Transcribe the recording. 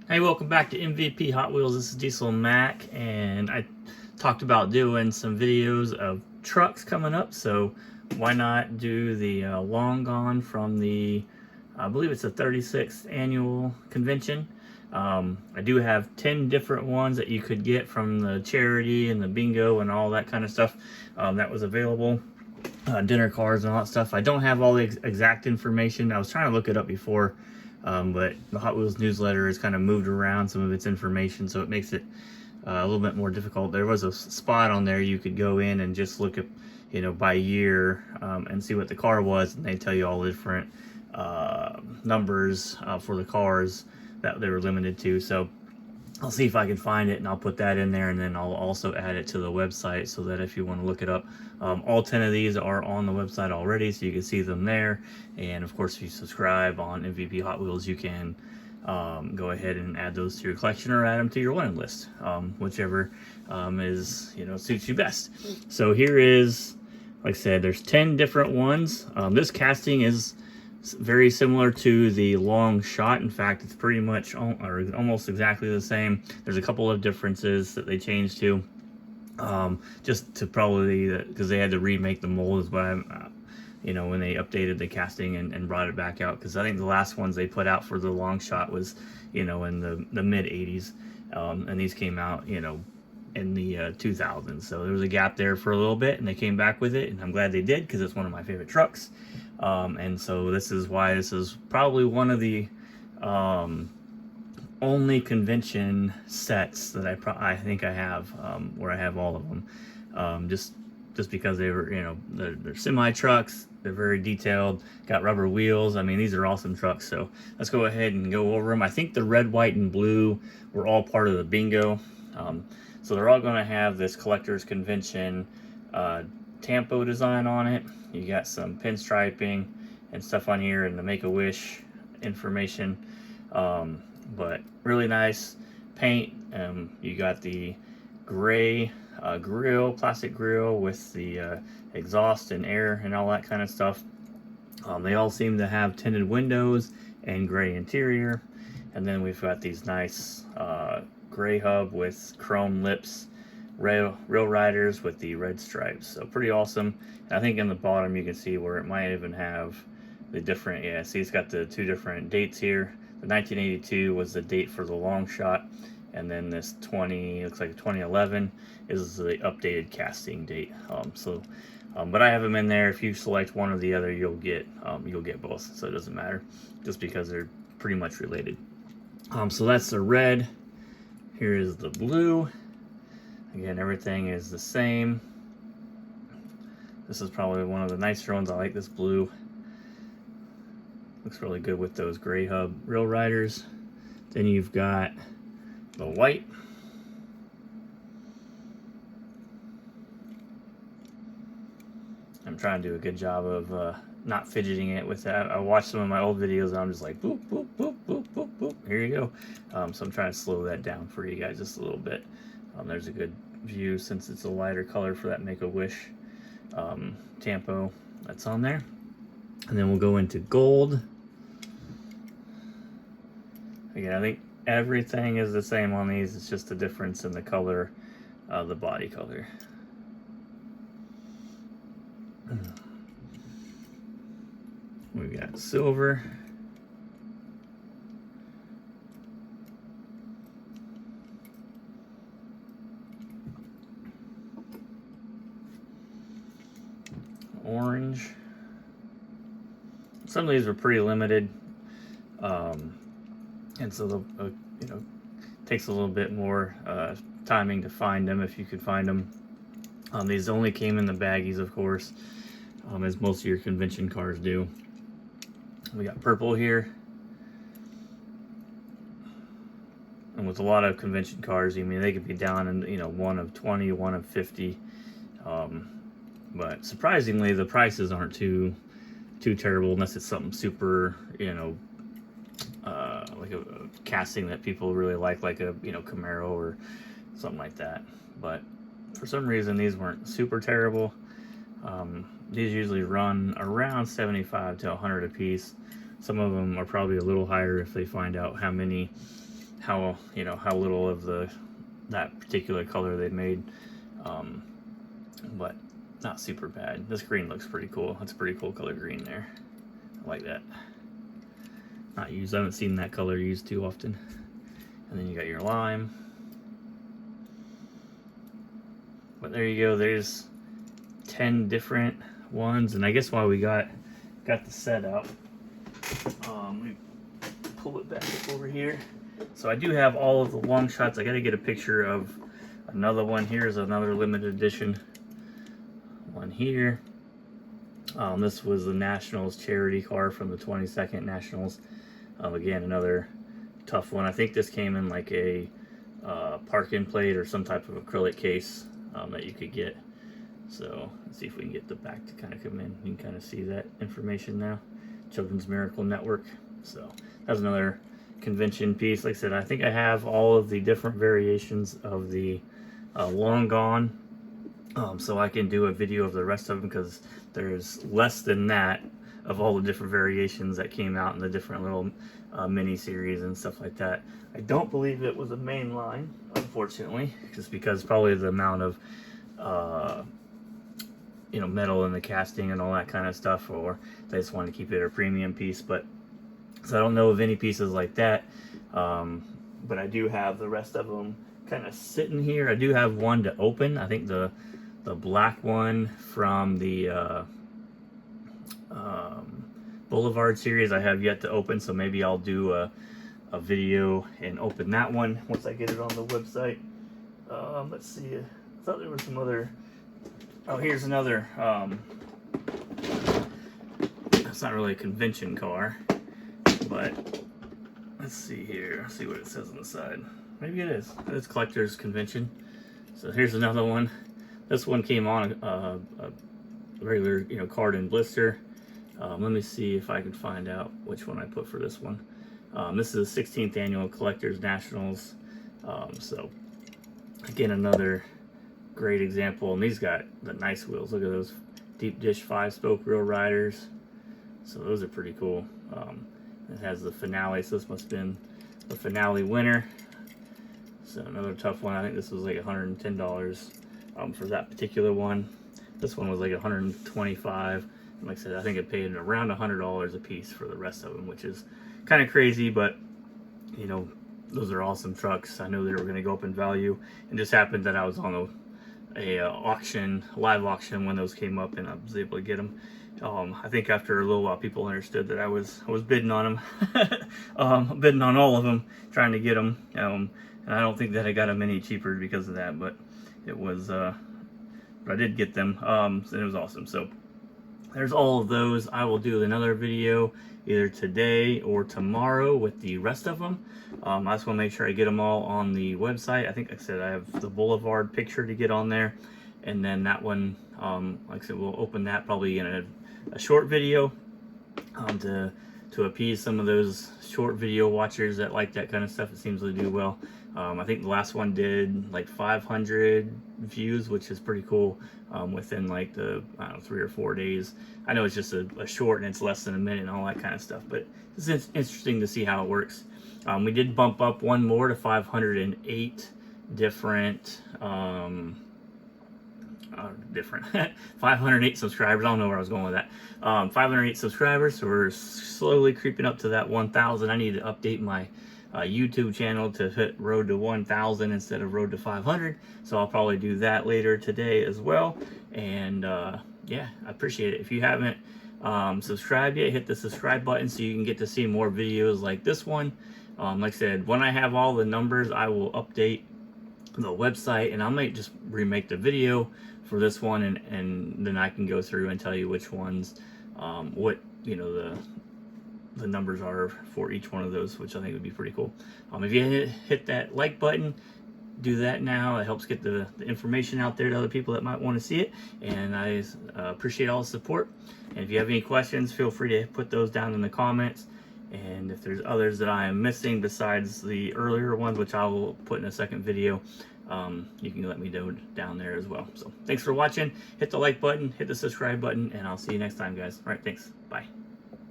Hey, welcome back to MVP Hot Wheels. This is Diesel Mac, and I talked about doing some videos of trucks coming up, so why not do the Long Gone from the, I believe it's the 36th annual convention. I do have 10 different ones that you could get from the charity and the bingo and all that kind of stuff that was available. Dinner cards and all that stuff. I don't have all the exact information. I was trying to look it up before, but the Hot Wheels newsletter has kind of moved around some of its information, so it makes it a little bit more difficult. There was a spot on there you could go in and just look at, by year and see what the car was, and they tell you all the different numbers for the cars that they were limited to. So I'll see if I can find it, and I'll put that in there, and then I'll also add it to the website so that if you want to look it up, all 10 of these are on the website already, so you can see them there. And of course, if you subscribe on MVP Hot Wheels, you can go ahead and add those to your collection or add them to your wanted list, whichever is suits you best. So here is, like I said, there's 10 different ones. This casting is very similar to the Long Shot. In fact, it's pretty much or almost exactly the same. There's a couple of differences that they changed to, just to probably because they had to remake the mold, is what I'm, when they updated the casting and brought it back out. Because I think the last ones they put out for the Long Shot was, in the mid '80s, and these came out, in the 2000s. So there was a gap there for a little bit, and they came back with it, and I'm glad they did because it's one of my favorite trucks. And so this is why this is probably one of the only convention sets that I think I have, where I have all of them, just because they were, they're semi trucks. They're very detailed, got rubber wheels. I mean, these are awesome trucks. So let's go ahead and go over them. I think the red, white, and blue were all part of the bingo. So they're all going to have this collector's convention Tampo design on it. You got some pinstriping and stuff on here, and the Make-A-Wish information, but really nice paint. You got the gray plastic grill with the exhaust and air and all that kind of stuff. They all seem to have tinted windows and gray interior, and then we've got these nice gray hub with chrome lips, rail riders with the red stripes. So pretty awesome. And I think in the bottom you can see where it might even have the different, see, it's got the two different dates here. The 1982 was the date for the Long Shot, and then this looks like 2011 is the updated casting date. But I have them in there. If you select one or the other, you'll get both, so it doesn't matter, just because they're pretty much related. So that's the red. Here is the blue. Again, everything is the same. This is probably one of the nicer ones. I like this blue. Looks really good with those gray hub rail riders. Then you've got the white. I'm trying to do a good job of not fidgeting it with that. I watched some of my old videos and I'm just like boop, boop, boop, boop, boop, boop. Here you go. So I'm trying to slow that down for you guys just a little bit. There's a good view since it's a lighter color for that Make-A-Wish Tampo that's on there. And then we'll go into gold. Again, I think everything is the same on these. It's just a difference in the color, the body color. We got silver. Orange. Some of these are pretty limited, and so takes a little bit more timing to find them if you could find them. These only came in the baggies, of course, as most of your convention cars do. We got purple here, and with a lot of convention cars, they could be down in one of 20, one of 50. But surprisingly, the prices aren't too terrible unless it's something super, like a casting that people really like a Camaro or something like that. But for some reason, these weren't super terrible. These usually run around 75 to 100 a piece. Some of them are probably a little higher if they find out how many how, you know, how little of that particular color they made, but not super bad. This green looks pretty cool. That's a pretty cool color green there. I like that. Not used. I haven't seen that color used too often. And then you got your lime. But there you go. There's 10 different ones, and I guess while we got the set up, we pull it back up over here. So I do have all of the long shots. I got to get a picture of another one. Here's another limited edition one here. This was the Nationals charity car from the 22nd Nationals. Again, another tough one. I think this came in like a parking plate or some type of acrylic case that you could get. So let's see if we can get the back to kind of come in. You can kind of see that information now. Children's Miracle Network. So that's another convention piece. Like I said, I think I have all of the different variations of the Long Gone. So I can do a video of the rest of them, because there's less than that of all the different variations that came out in the different little mini series and stuff like that. I don't believe it was a main line, unfortunately, just because probably the amount of you know, metal in the casting and all that kind of stuff, or they just want to keep it a premium piece. But so I don't know of any pieces like that, but I do have the rest of them kind of sitting here. I do have one to open. I think the black one from the Boulevard series I have yet to open, so maybe I'll do a video and open that one once I get it on the website. Let's see, I thought there was some other, oh, here's another, it's not really a convention car, but let's see here, let's see what it says on the side. Maybe it is. It's collector's convention. So here's another one. This one came on a regular, you know, card and blister. Let me see if I can find out which one I put for this one. This is the 16th annual Collectors Nationals. So again, another great example. And these got the nice wheels. Look at those deep dish 5-spoke real riders. So those are pretty cool. It has the finale, so this must have been the finale winner. So another tough one. I think this was like $110 for that particular one. This one was like $125. And like I said, I think it paid around $100 a piece for the rest of them, which is kind of crazy, but you know, those are awesome trucks. I know they were going to go up in value, and just happened that I was on a auction, live auction, when those came up, and I was able to get them. I think after a little while, people understood that I was bidding on them, bidding on all of them, trying to get them. And I don't think that I got them any cheaper because of that, but it was, but I did get them, and it was awesome. So there's all of those. I will do another video either today or tomorrow with the rest of them. I just want to make sure I get them all on the website. I think, like I said, I have the Boulevard picture to get on there, and then that one, like I said, we'll open that probably in a short video to appease some of those short video watchers that like that kind of stuff. It seems to do well. I think the last one did like 500 views, which is pretty cool, within like the, I don't know, 3 or 4 days. I know it's just a short and it's less than a minute and all that kind of stuff, but it's interesting to see how it works. We did bump up one more to 508 different 508 subscribers. I don't know where I was going with that. 508 subscribers, so we're slowly creeping up to that 1,000. I need to update my YouTube channel to hit road to 1,000 instead of road to 500, so I'll probably do that later today as well. And yeah, I appreciate it. If you haven't subscribed yet, hit the subscribe button so you can get to see more videos like this one. Like I said, when I have all the numbers, I will update the website, and I might just remake the video for this one, and then I can go through and tell you which ones, what, you know, the numbers are for each one of those, which I think would be pretty cool. If you hit that like button, do that now. It helps get the information out there to other people that might want to see it, and I appreciate all the support. And if you have any questions, feel free to put those down in the comments. And if there's others that I am missing besides the earlier ones, which I will put in a second video, you can let me know down there as well. So thanks for watching. Hit the like button, hit the subscribe button, and I'll see you next time, guys. All right, thanks. Bye.